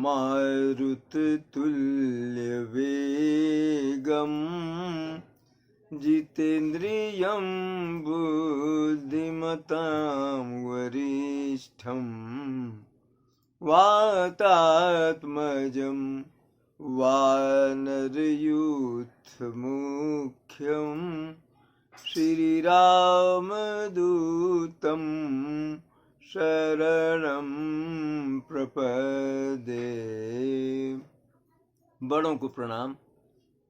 मारुततुल्यवेगं जितेन्द्रियं बुद्धिमतां वरिष्ठं वातात्मजं वानरयूथमुख्यं श्रीरामदूतं शरणं प्रपदे। बड़ों को प्रणाम,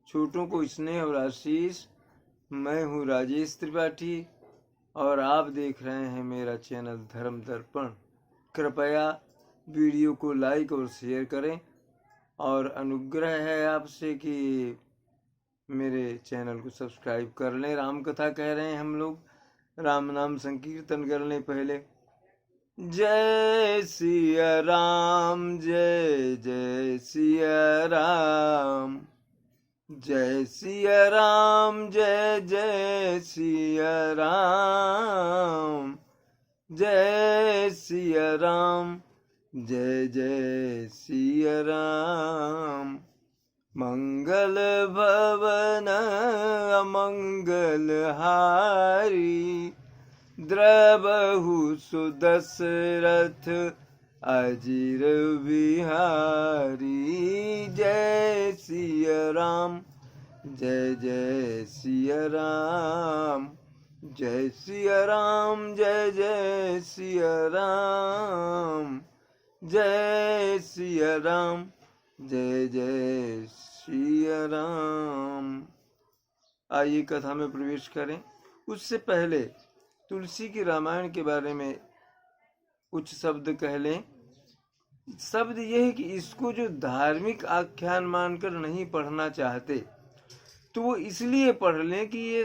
छोटों को स्नेह और आशीष। मैं हूँ राजेश त्रिपाठी और आप देख रहे हैं मेरा चैनल धर्म दर्पण। कृपया वीडियो को लाइक और शेयर करें और अनुग्रह है आपसे कि मेरे चैनल को सब्सक्राइब कर लें। राम कथा कह रहे हैं हम लोग, राम नाम संकीर्तन कर लें पहले। जय सिया राम, जय जय सिया राम, जय सिया राम, जय जय सिया राम, जय सिया राम, जय जय सिया राम। मंगल भवन अमंगल हारी, द्रवहु सुदशरथ अजिर बिहारी। जय सिया राम, जय जय सिया राम, जय सिया राम, जय जय सिया राम, जय सिया राम, जय जय सिया राम। आइए कथा में प्रवेश करें। उससे पहले तुलसी की रामायण के बारे में कुछ शब्द कह लें। शब्द यह है कि इसको जो धार्मिक आख्यान मानकर नहीं पढ़ना चाहते तो वो इसलिए पढ़ लें कि ये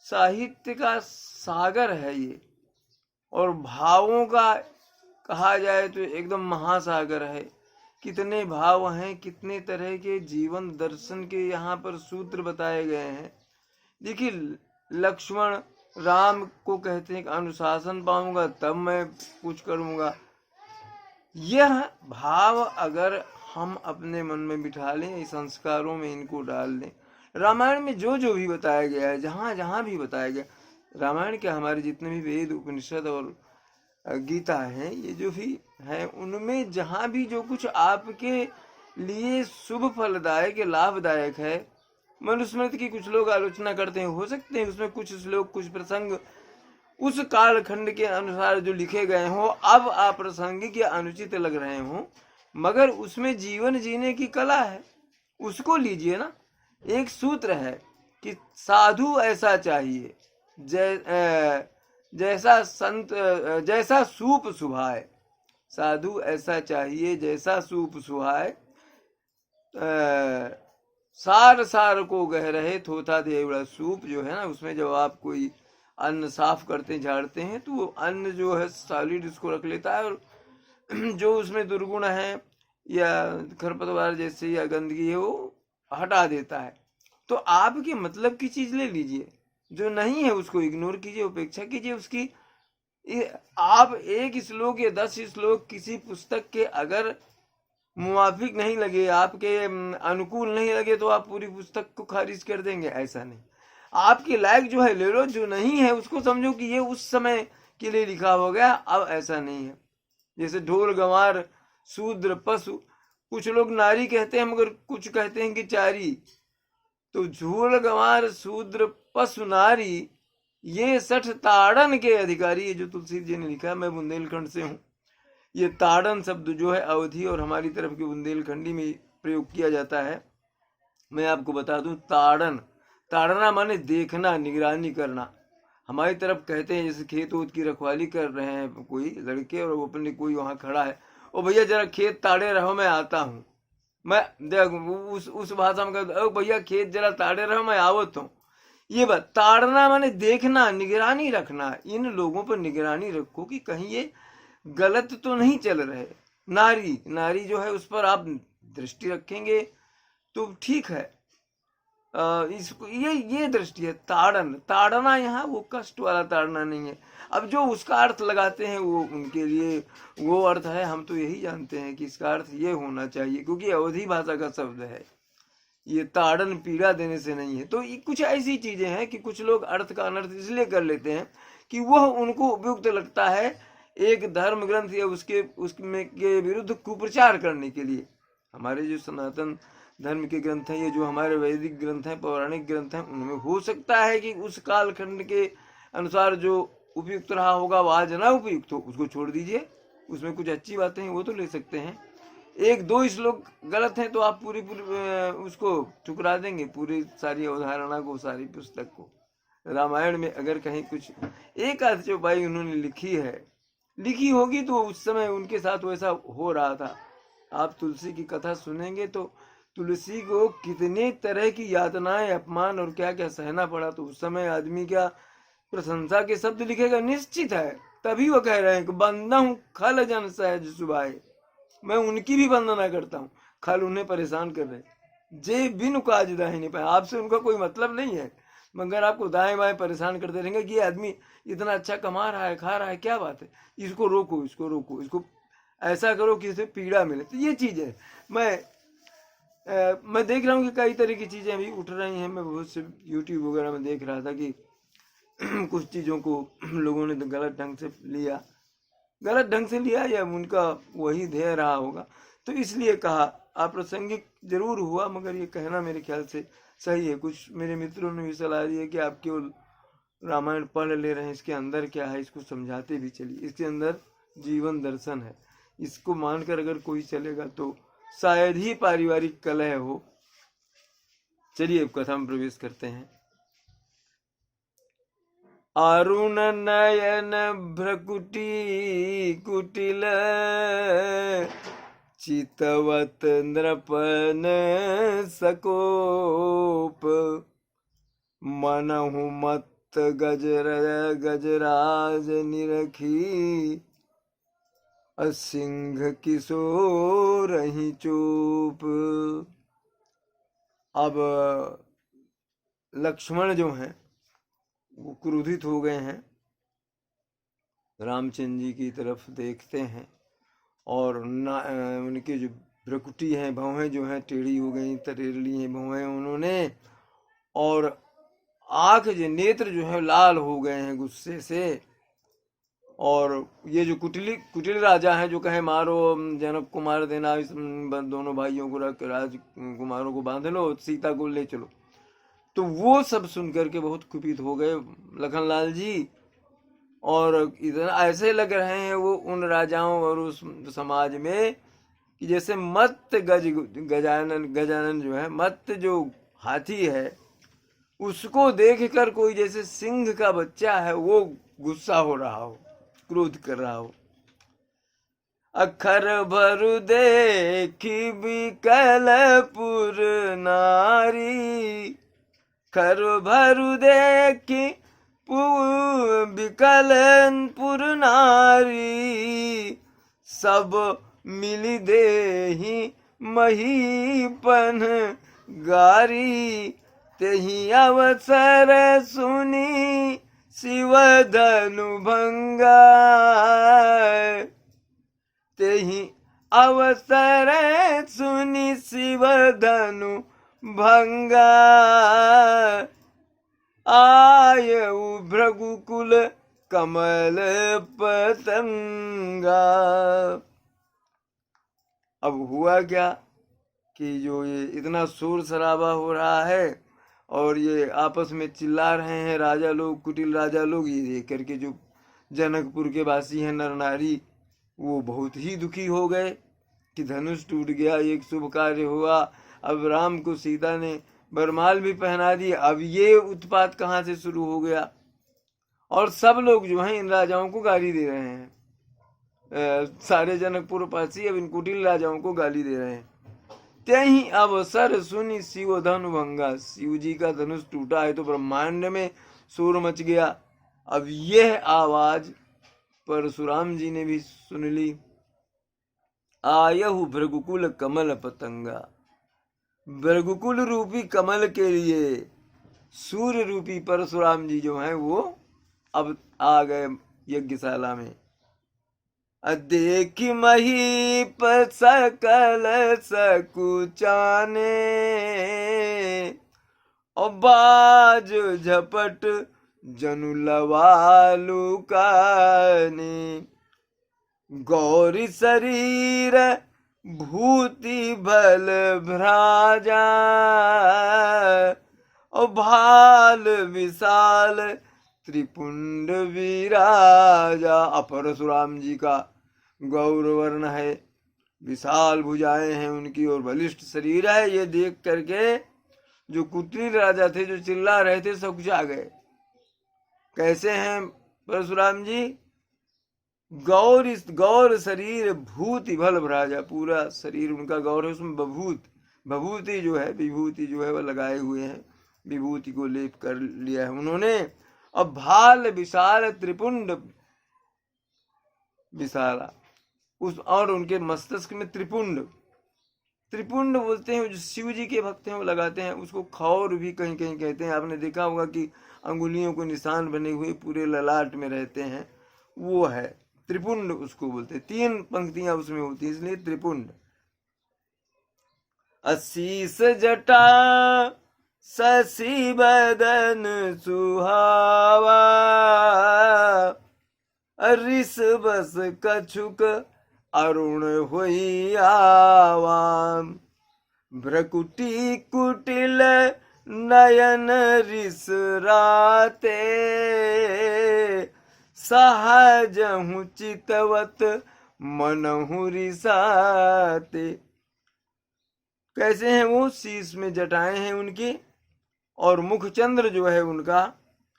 साहित्य का सागर है ये, और भावों का कहा जाए तो एकदम महासागर है। कितने भाव हैं, कितने तरह के जीवन दर्शन के यहाँ पर सूत्र बताए गए हैं। देखिए, लक्ष्मण राम को कहते हैं कि अनुशासन पाऊंगा तब मैं कुछ करूंगा। यह भाव अगर हम अपने मन में बिठा लें, इस संस्कारों में इनको डाल लें, रामायण में जो जो भी बताया गया है, जहाँ जहाँ भी बताया गया, रामायण के हमारे जितने भी वेद उपनिषद और गीता है, ये जो भी है, उनमें जहाँ भी जो कुछ आपके लिए शुभ फलदायक लाभदायक है, मनुस्मृति की कुछ लोग आलोचना करते हैं, हो सकते हैं उसमें कुछ श्लोक कुछ प्रसंग उस कालखंड के अनुसार जो लिखे गए हों अब अप्रासंगिक या अनुचित लग रहे हों, मगर उसमें जीवन जीने की कला है, उसको लीजिए ना। एक सूत्र है कि साधु ऐसा चाहिए जैसा संत जैसा सूप सुभाए, साधु ऐसा चाहिए जैसा सूप सुहाए, सार सार को गह रहे थोथा दे बड़ा। सूप जो है ना, उसमें जब आप कोई अन्न साफ करते झाड़ते हैं तो वो अन्न जो है सॉलिड उसको रख लेता है, और जो उसमें दुर्गुण है या खरपतवार जैसे या गंदगी है वो हटा देता है। तो आपके मतलब की चीज ले लीजिए, जो नहीं है उसको इग्नोर कीजिए, उपेक्षा कीजिए उसकी। आप एक श्लोक या 10 श्लोक किसी पुस्तक के अगर मुवाफिक नहीं लगे, आपके अनुकूल नहीं लगे, तो आप पूरी पुस्तक को खारिज कर देंगे? ऐसा नहीं। आपके लायक जो है ले लो, जो नहीं है उसको समझो कि ये उस समय के लिए लिखा हो गया, अब ऐसा नहीं है। जैसे ढोल गंवार शूद्र पशु, कुछ लोग नारी कहते हैं मगर कुछ कहते हैं कि चारी। तो ढोल गंवार शूद्र पशु नारी ये 60 ताड़न के अधिकारी, जो तुलसी जी ने लिखा है। मैं बुंदेलखंड से हूँ। ये ताड़न शब्द जो है अवधि और हमारी तरफ की बुंदेलखंडी में प्रयोग किया जाता है। मैं आपको बता दूं, ताड़ना माने देखना, निगरानी करना। हमारी तरफ कहते हैं जैसे खेत वोत की रखवाली कर रहे हैं कोई लड़के, और वो अपने कोई वहां खड़ा है, ओ भैया जरा खेत ताड़े रहो मैं आता हूँ। मैं उस भाषा में कहता हूँ, भैया खेत जरा ताड़े रहो मैं आवत हूँ। ये बात ताड़ना माने देखना, निगरानी रखना। इन लोगों पर निगरानी रखो कि कहीं ये गलत तो नहीं चल रहे। नारी जो है उस पर आप दृष्टि रखेंगे तो ठीक है। इसको ये दृष्टि है। ताड़ना यहाँ वो कष्ट वाला ताड़ना नहीं है। अब जो उसका अर्थ लगाते हैं वो उनके लिए वो अर्थ है। हम तो यही जानते हैं कि इसका अर्थ ये होना चाहिए, क्योंकि अवधी भाषा का शब्द है, ये ताड़न पीड़ा देने से नहीं है। तो ये कुछ ऐसी चीजें हैं कि कुछ लोग अर्थ का अनर्थ इसलिए कर लेते हैं कि वह उनको उपयुक्त लगता है एक धर्म ग्रंथ या उसमें के विरुद्ध कुप्रचार करने के लिए। हमारे जो सनातन धर्म के ग्रंथ हैं, ये जो हमारे वैदिक ग्रंथ हैं, पौराणिक ग्रंथ हैं, उनमें हो सकता है कि उस कालखंड के अनुसार जो उपयुक्त रहा होगा वो आज ना उपयुक्त हो, उसको छोड़ दीजिए। उसमें कुछ अच्छी बातें हैं वो तो ले सकते हैं। एक दो श्लोक गलत हैं तो आप पूरी उसको ठुकरा देंगे, पूरी सारी अवधारणा को, सारी पुस्तक को। रामायण में अगर कहीं कुछ एक आध चौपाई उन्होंने लिखी होगी तो उस समय उनके साथ वैसा हो रहा था। आप तुलसी की कथा सुनेंगे तो तुलसी को कितने तरह की यातनाएं, अपमान और क्या क्या सहना पड़ा। तो उस समय आदमी क्या प्रशंसा के शब्द लिखेगा, निश्चित है। तभी वो कह रहे हैं कि बंदा हूँ खल जन सहज सुभाए, मैं उनकी भी वंदना करता हूँ। खल उन्हें परेशान कर रहे, जे बिन काज दाहिने नहीं पाए। आपसे उनका कोई मतलब नहीं है, मगर आपको दाएं बाएं परेशान करते रहेंगे कि ये आदमी इतना अच्छा कमा रहा है, खा रहा है, क्या बात है, इसको रोको, इसको रोको, इसको ऐसा करो कि इसे पीड़ा मिले। तो ये चीज है। मैं देख रहा हूँ कि कई तरह की चीजें अभी उठ रही हैं। मैं बहुत से यूट्यूब वगैरह में देख रहा था कि कुछ चीजों को लोगों ने गलत ढंग से लिया या उनका वही ध्येय रहा होगा, तो इसलिए कहा। अप्रासंगिक जरूर हुआ, मगर ये कहना मेरे ख्याल से सही है। कुछ मेरे मित्रों ने भी सलाह दी है कि आप केवल रामायण पढ़ ले रहे हैं, इसके अंदर क्या है इसको समझाते भी चलिए। इसके अंदर जीवन दर्शन है, इसको मानकर अगर कोई चलेगा तो शायद ही पारिवारिक कलह हो। चलिए अब कथा में प्रवेश करते हैं। अरुण नयन भ्रकुटी कुटिल चितवत नृपन सकोप, मनहु मत गजराज निरखी, सिंह किशोर ही चूप। अब लक्ष्मण जो हैं वो क्रोधित हो गए हैं, रामचंद्र जी की तरफ देखते हैं और उनके जो भ्रकुटी हैं, भौहें जो हैं टेढ़ी हो गई, तरेली हैं भौहें उन्होंने, और आंख जो नेत्र जो है लाल हो गए हैं गुस्से से। और ये जो कुटिल राजा हैं जो कहे मारो जनक को मार देना, इस दोनों भाइयों को रख राजकुमारों को बांध लो, सीता को ले चलो, तो वो सब सुन करके बहुत कुपित हो गए लखनलाल जी। और इतना ऐसे लग रहे हैं वो उन राजाओं और उस समाज में कि जैसे मत्त गजानन जो है, मत्त जो हाथी है, उसको देखकर कोई जैसे सिंह का बच्चा है वो गुस्सा हो रहा हो, क्रोध कर रहा हो। अखर भरु देखी बिकलपुर नारी, खर भरु देखी बिकलपुर नारी, सब मिली देही महीपन गारी, तेहि अवसर सुनी शिव धनु भंगा, तेहि अवसर सुनी शिव धनु भंगा, आयु भृगुकुल कमल पतंगा। अब हुआ क्या कि जो ये इतना शोर शराबा हो रहा है और ये आपस में चिल्ला रहे हैं राजा लोग, कुटिल राजा लोग, ये देख करके जो जनकपुर के वासी हैं नर नारी, वो बहुत ही दुखी हो गए कि धनुष टूट गया, एक शुभ कार्य हुआ। अब राम को सीता ने बरमाल भी पहना दी, अब ये उत्पात कहाँ से शुरू हो गया। और सब लोग जो हैं इन राजाओं को गाली दे रहे हैं, सारे जनकपुर पासी अब इन कुटिल राजाओं को गाली दे रहे हैं। त्यही अवसर सुनी शिव धनु भंगा, शिव जी का धनुष टूटा है तो ब्रह्मांड में शोर मच गया। अब यह आवाज परशुराम जी ने भी सुन ली। आयहु भृगुकुल कमल पतंगा, भृगुकुल रूपी कमल के लिए सूर्य रूपी परशुराम जी जो हैं वो अब आ गए यज्ञशाला में। देखी महीप सकल सकुचाने, और बाज झपट जनु लवालु काने। गौरी शरीर भूति बल भ्राजा, और भाल विशाल त्रिपुंड विराजा। परशुराम जी का गौरवर्ण है, विशाल भुजाएं हैं उनकी और बलिष्ठ शरीर है। ये देख करके जो कुटिल राजा थे, जो चिल्ला रहे थे, सब कुछ आ गए। कैसे हैं परशुराम जी? गौर शरीर भूति भल भ्राजा, पूरा शरीर उनका गौर है, उसमें भभूति जो है, विभूति जो है वह लगाए हुए हैं, विभूति को लेप कर लिया है उन्होंने। अब भाल विशाल त्रिपुंड विशाला, उस और उनके मस्तिष्क में त्रिपुंड बोलते हैं, जो शिव जी के भक्त हैं वो लगाते हैं उसको। खौर भी कहीं कहीं कहते हैं। आपने देखा होगा कि अंगुलियों को निशान बने हुए पूरे ललाट में रहते हैं, वो है त्रिपुंड, उसको बोलते हैं। 3 पंक्तियां उसमें होती है, इसलिए त्रिपुंड। असीस जटा शशि बदन सुहावा, रिस बस कछुक अरुण होई आवा। भ्रकुटी कुटिल नयन रिस राते, सहजहु चितवत मनहु रिसाते। कैसे हैं वो? शीश में जटाएं हैं उनकी, और मुख चंद्र जो है उनका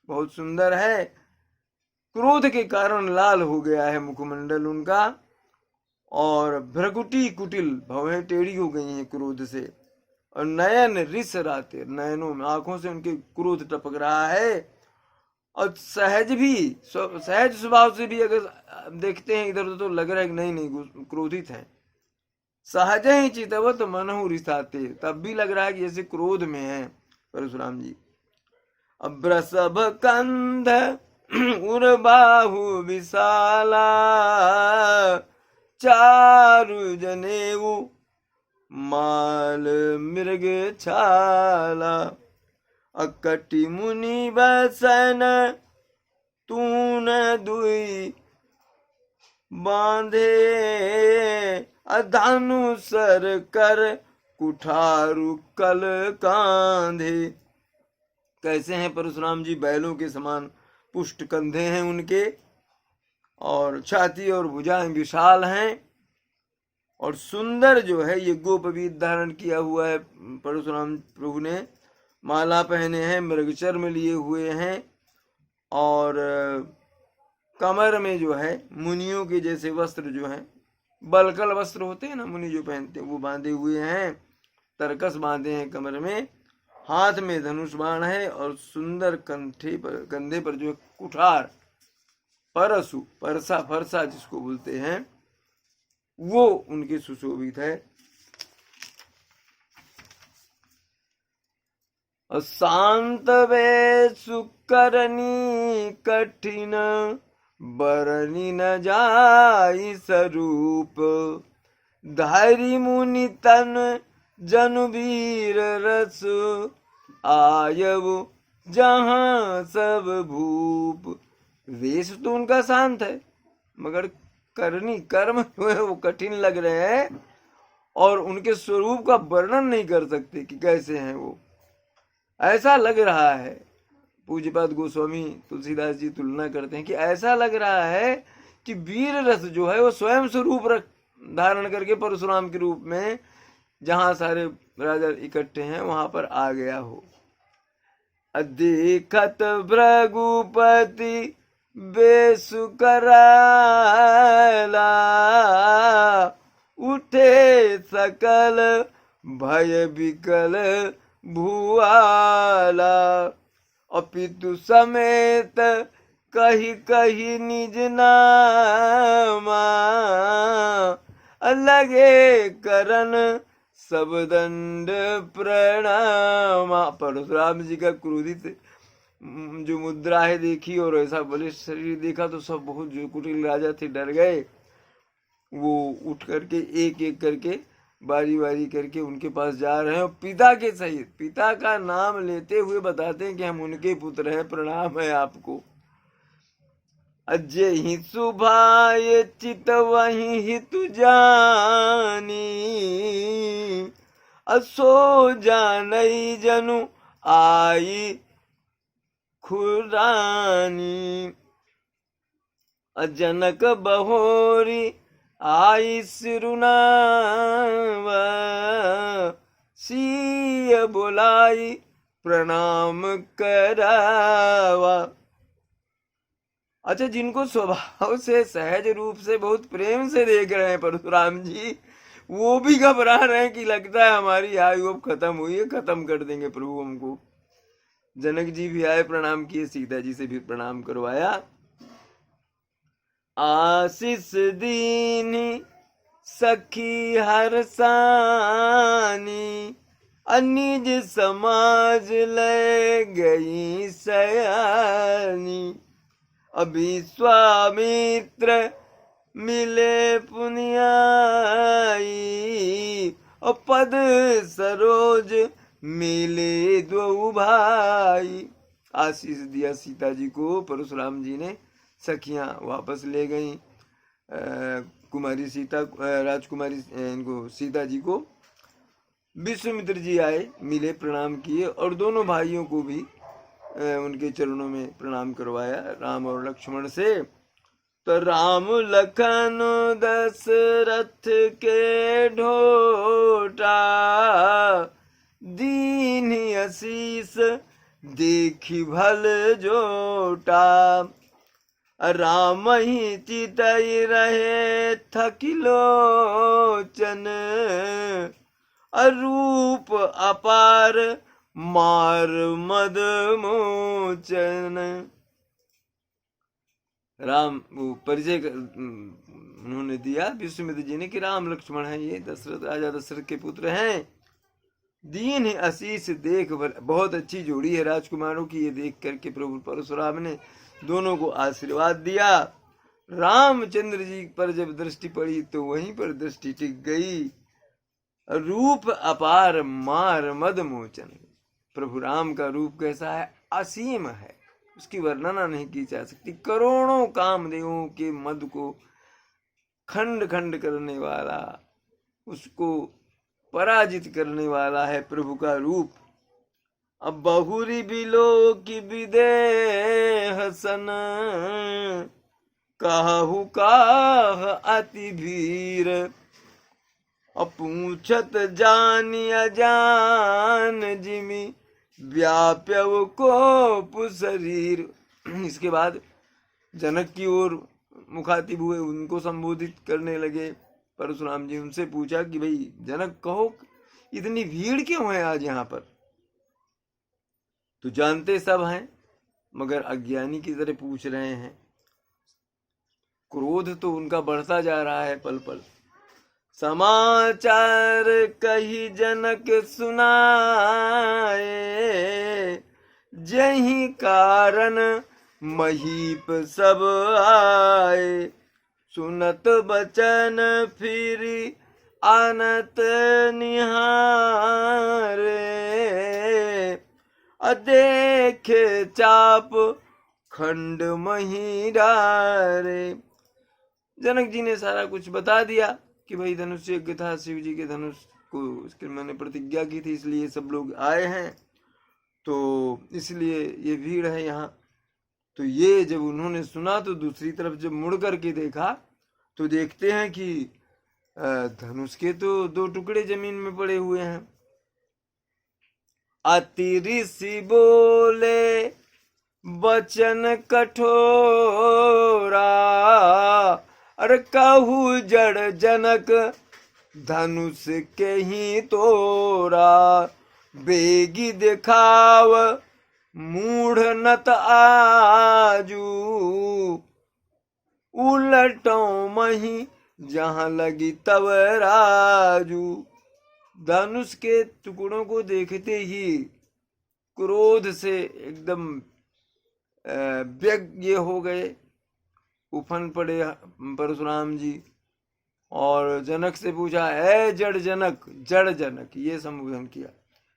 बहुत सुंदर है। क्रोध के कारण लाल हो गया है मुखमंडल उनका, और भ्रकुटी कुटिल, भवें टेढ़ी हो गई हैं क्रोध से, और नयन रिस राते, नयनों में, आंखों से उनके क्रोध टपक रहा है। और सहज स्वभाव से भी अगर देखते हैं इधर तो लग रहा है कि नहीं क्रोधित है। सहज ही चितवत मनहु रिसाते, तब भी लग रहा है कि जैसे क्रोध में है परशुराम जी। अब्रसभ कंध उर्बाहु विशाला, चारु जनेऊ माल मृग छाला। अकटि मुनि बसन तून दुई बांधे, अधानु सर कर कुठारु कल कांधे। कैसे हैं परशुराम जी? बैलों के समान पुष्ट कंधे हैं उनके, और छाती और भुजाएं विशाल हैं, और सुंदर जो है ये गोपवीत धारण किया हुआ है परशुराम प्रभु ने। माला पहने हैं, मृगचर्म लिए हुए हैं, और कमर में जो है मुनियों के जैसे वस्त्र जो हैं, बलकल वस्त्र होते हैं ना मुनि जो पहनते हैं, वो बांधे हुए हैं, तरकस बांधे हैं कमर में। हाथ में धनुष बाण है, और सुंदर कंधे पर जो कुठार, परसु, फरसा जिसको बोलते हैं, वो उनके सुशोभित है। शांत वे सुकरनी कठिन, बरनी न जाई स्वरूप। धारी मुनि तन जनु वीर रस, आयव जहां सब भूप। वेश तो उनका शांत है, मगर करनी कर्म जो है वो कठिन लग रहे हैं, और उनके स्वरूप का वर्णन नहीं कर सकते कि कैसे हैं वो। ऐसा लग रहा है, पूज्यपाद गोस्वामी तुलसीदास जी तुलना करते हैं कि ऐसा लग रहा है कि वीर रस जो है वो स्वयं स्वरूप धारण करके परशुराम के रूप में जहां सारे राजा इकट्ठे हैं वहां पर आ गया हो। देखत भृगुपति बेसु कराला, उठे सकल भय विकल भुआला। अपितु समेत कही कही निज नामा, लगे करन सब दंड प्रणामा। परशुराम जी का क्रोधित जो मुद्रा है देखी और ऐसा बलिष्ठ शरीर देखा तो सब बहुत जो कुटिल राजा थे डर गए। वो उठ करके एक एक करके बारी बारी करके उनके पास जा रहे हैं और पिता के सहित पिता का नाम लेते हुए बताते हैं कि हम उनके पुत्र हैं, प्रणाम है आपको। अजय ही सुभाय चित वही हितु जानी, असो जानई जनु आई खुरानी। अजनक बहोरी आई सिरुनावा, सिय बुलाई प्रणाम करावा। अच्छा, जिनको स्वभाव से सहज रूप से बहुत प्रेम से देख रहे हैं परशुराम जी, वो भी घबरा रहे हैं कि लगता है हमारी आयु अब खत्म हुई है, खत्म कर देंगे प्रभु हमको। जनक जी भी आए, प्रणाम किए, सीता जी से भी प्रणाम करवाया। आशीष दीनी सखी हरसानी, अनिज समाज ले गई सयानी। अभी स्वामित्र मिले पुनियाई, और पद सरोज मिले दो भाई। आशीष दिया सीता जी को परशुराम जी ने, सखियां वापस ले गई कुमारी सीता, राजकुमारी इनको सीता जी को। विश्वामित्र जी आए, मिले, प्रणाम किए और दोनों भाइयों को भी उनके चरणों में प्रणाम करवाया, राम और लक्ष्मण से। तो राम लखन दशरथ के ढोटा, दीन आशीष देखी भल जोटा। राम ही चितई रहे थकिलोचन, रूप अपार मार मद मोचन। राम वो परिचय उन्होंने दिया विश्वामित्र जी ने कि राम लक्ष्मण है, ये दशरथ राजा दशरथ के पुत्र हैं। दीन है आशीष देख, बहुत अच्छी जोड़ी है राजकुमारों की। ये देख करके प्रभु परशुराम ने दोनों को आशीर्वाद दिया। रामचंद्र जी पर जब दृष्टि पड़ी तो वहीं पर दृष्टि टिक गई। रूप अपार मार मद मोचन। प्रभु राम का रूप कैसा है? असीम है, उसकी वर्णना नहीं की जा सकती। करोड़ों कामदेवों के मद को खंड खंड करने वाला, उसको पराजित करने वाला है प्रभु का रूप। अब बहुरी बिलो की विदेह सन, कहु काह अति भीर। अपूछत जानी अजान जिमि, व्याप्यव को शरीर। इसके बाद जनक की ओर मुखातिब हुए, उनको संबोधित करने लगे परशुराम जी। उनसे पूछा कि भाई जनक, कहो इतनी भीड़ क्यों है आज यहाँ पर? तो जानते सब हैं, मगर अज्ञानी की तरह पूछ रहे हैं। क्रोध तो उनका बढ़ता जा रहा है पल पल। समाचार कही जनक सुनाए, जही कारण महीप सब आए। सुनत बचन फिर आनत निहारे, देखे चाप खंड मही डारे। जनक जी ने सारा कुछ बता दिया कि भाई धनुष यज्ञ था, शिव जी के धनुष को उसके मैंने प्रतिज्ञा की थी, इसलिए सब लोग आए हैं, तो इसलिए ये भीड़ है यहाँ। तो ये जब उन्होंने सुना तो दूसरी तरफ जब मुड़ करके देखा तो देखते हैं कि धनुष के तो 2 टुकड़े जमीन में पड़े हुए हैं। अति ऋषि बोले वचन कठोरा, अरे कहू जड़ जनक धनुष के ही तोरा। बेगी दिखाव मूढ़ नत आजू, उलटों मही जहां लगी तब राजू। धनुष के टुकड़ों को देखते ही क्रोध से एकदम व्यग्र हो गए, उफन पड़े परशुराम जी। और जनक से पूछा, है जड़ जनक, जड़ जनक, ये संबोधन किया,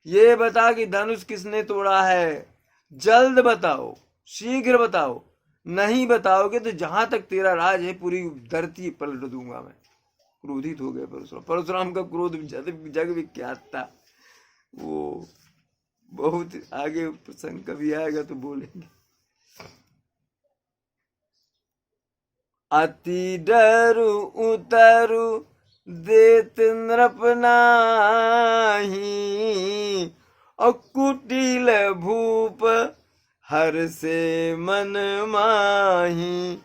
ये बता कि धनुष किसने तोड़ा है, जल्द बताओ, शीघ्र बताओ, नहीं बताओगे तो जहां तक तेरा राज है पूरी धरती पलट दूंगा मैं। क्रोधित हो गए परशुराम। परशुराम का क्रोध जग विख्यात था। वो बहुत आगे प्रसंग कभी आएगा तो बोलेंगे। अति डरु उतरु देत नृप नाही, और कुटिल भूप हर से मन माही।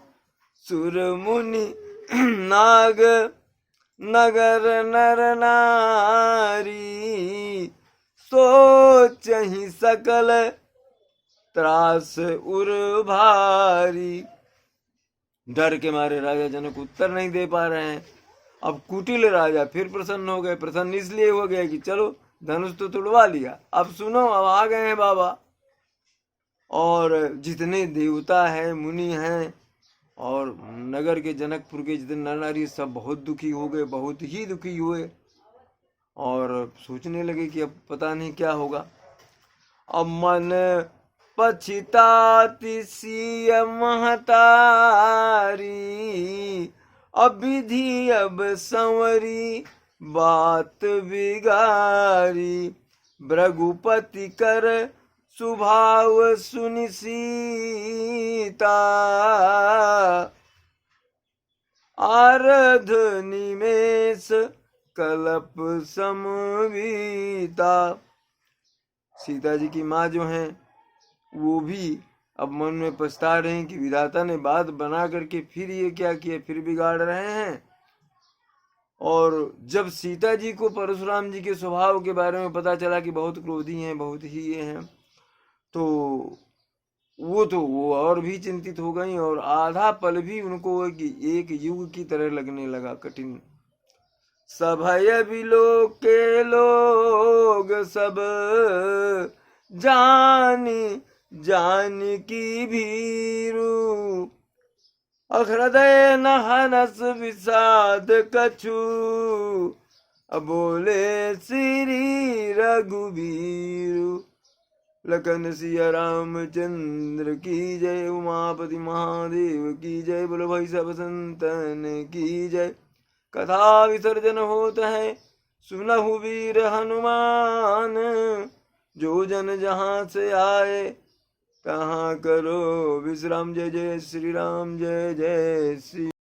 सुर मुनि नाग नगर नर नारी, सोचहि सकल त्रास उर भारी। डर के मारे राजा जनक उत्तर नहीं दे पा रहे हैं। अब कुटिल राजा फिर प्रसन्न हो गए। प्रसन्न इसलिए हो गए कि चलो धनुष तो तुड़वा लिया, अब सुनो, अब आ गए हैं बाबा। और जितने देवता हैं, मुनि हैं, और नगर के जनकपुर के जितने नर नारी, सब बहुत दुखी हो गए, बहुत ही दुखी हुए। और सोचने लगे कि अब पता नहीं क्या होगा। अब मन पछिताति सिय महतारी, अब विधि अब संवरी बात बिगारी। भृगुपति कर सुभाव सुनि सीता, आरध निमेष कलप समवीता। सीता जी की माँ जो हैं वो भी अब मन में पछता रहे हैं कि विधाता ने बात बना करके फिर ये क्या किया, फिर बिगाड़ रहे हैं। और जब सीता जी को परशुराम जी के स्वभाव के बारे में पता चला कि बहुत क्रोधी हैं, बहुत ही ये हैं, तो वो और भी चिंतित हो गई। और आधा पल भी उनको एक युग की तरह लगने लगा कठिन। सभय बिलो के लोग सब जानी जान की भीरू, हृदय न हनस विषाद कछु, बोले श्री रघुबीरु। लखन सिया रामचंद्र की जय, उमापति महादेव की जय, बोलो भाई सब संतन की जय। कथा विसर्जन होत है, सुनहु वीर हनुमान, जो जन जहाँ से आए तहाँ करो विश्राम। जय जय श्री राम, जय जय श्री